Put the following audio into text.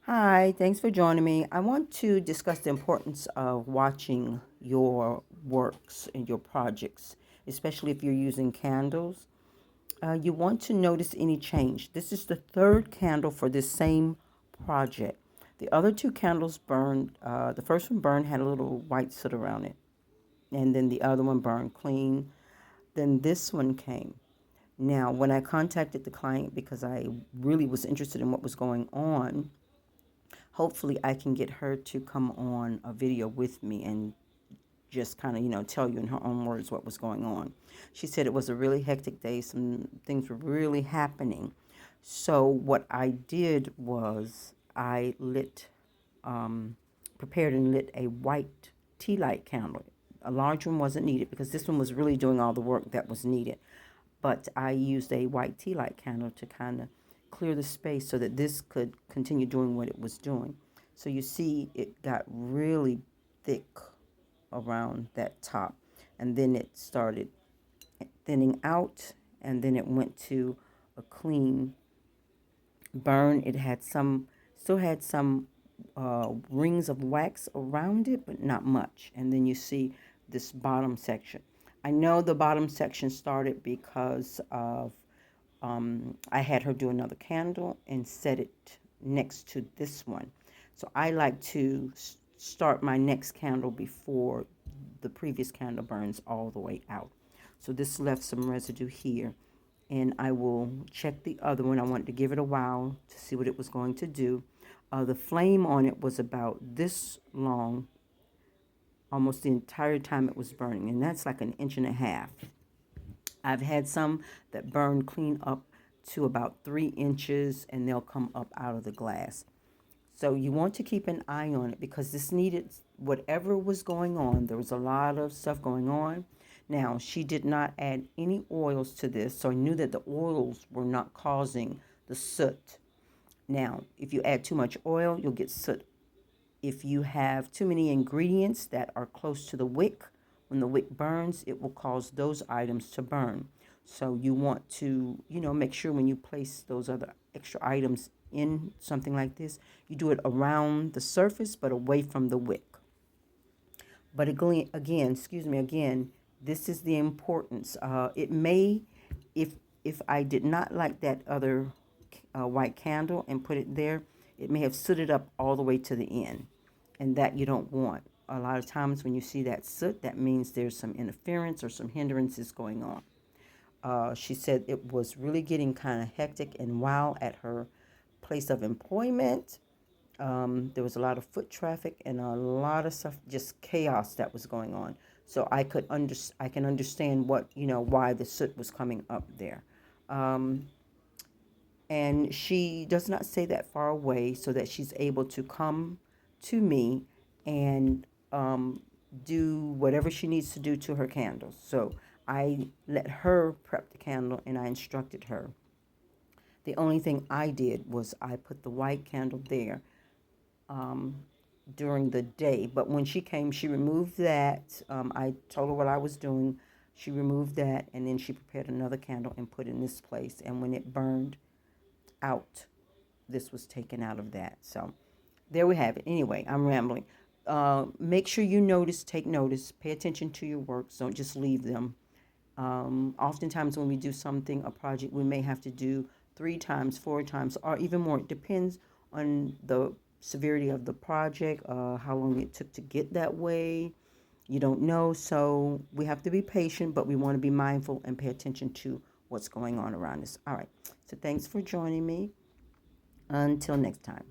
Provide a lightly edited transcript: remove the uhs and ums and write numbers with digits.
Hi, thanks for joining me. I want to discuss the importance of watching your works and your projects, especially if you're using candles. You want to notice any change. This is the third candle for this same project. The other two candles burned, the first one burned, had a little white soot around it, and then the other one burned clean. Then this one came. Now, when I contacted the client because I really was interested in what was going on, hopefully I can get her to come on a video with me and just kind of, tell you in her own words what was going on. She said it was a really hectic day. Some things were really happening. So what I did was I prepared and lit a white tea light candle. A large one wasn't needed because this one was really doing all the work that was needed. But I used a white tea light candle to kind of clear the space so that this could continue doing what it was doing. So you see it got really thick around that top, and then it started thinning out, and then it went to a clean burn. It had still had some rings of wax around it, but not much. And then you see this bottom section. I know the bottom section started because of I had her do another candle and set it next to this one. So I like to start my next candle before the previous candle burns all the way out. So this left some residue here, and I will check the other one. I wanted to give it a while to see what it was going to do. The flame on it was about this long almost the entire time it was burning, and that's like an inch and a half. I've had some that burn clean up to about 3 inches, and they'll come up out of the glass. So you want to keep an eye on it because this needed whatever was going on. There was a lot of stuff going on. Now, she did not add any oils to this, so I knew that the oils were not causing the soot. Now, if you add too much oil, you'll get soot. If you have too many ingredients that are close to the wick, when the wick burns, it will cause those items to burn. So you want to, make sure when you place those other extra items in something like this, you do it around the surface but away from the wick. But again, excuse me, again, this is the importance. It may, if I did not like that other white candle and put it there, it may have sooted up all the way to the end, and that you don't want. A lot of times when you see that soot, that means there's some interference or some hindrances going on. She said it was really getting kind of hectic and wild at her place of employment. There was a lot of foot traffic and a lot of stuff, just chaos that was going on. So I can understand what why the soot was coming up there. Um, and she does not stay that far away, so that she's able to come to me and do whatever she needs to do to her candles. So I let her prep the candle and I instructed her. The only thing I did was I put the white candle there um, during the day. But when she came, she removed that. I told her what I was doing. She removed that, and then she prepared another candle and put in this place. And when it burned out, this was taken out of that. So there we have it. Anyway, I'm rambling. Make sure you take notice, pay attention to your works. Don't just leave them. Oftentimes, when we do something, a project, we may have to do 3 times, 4 times, or even more. It depends on the severity of the project, how long it took to get that way. You don't know, so we have to be patient, but we want to be mindful and pay attention to what's going on around us. All right, so thanks for joining me. Until next time.